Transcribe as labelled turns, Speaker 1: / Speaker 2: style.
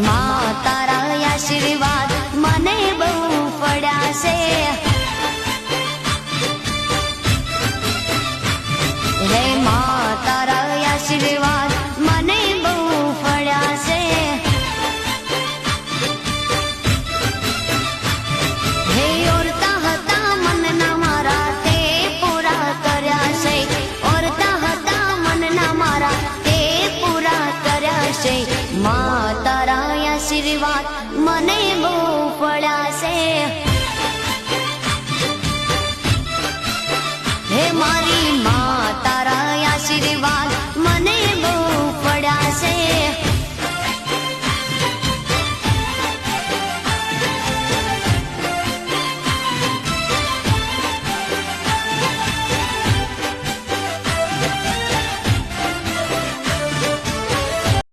Speaker 1: માં તારા આશીર્વાદ મને બહુ પડ્યા છે, હે માં તારા આશીર્વાદ મને બહુ પડ્યા છે, હે ઓરતા હતા મનના મારા તે પૂરા કર્યા છે, ઓરતા હતા મનના મારા તે પૂરા કર્યા છે, માં તારા આશીર્વાદ મને બહુ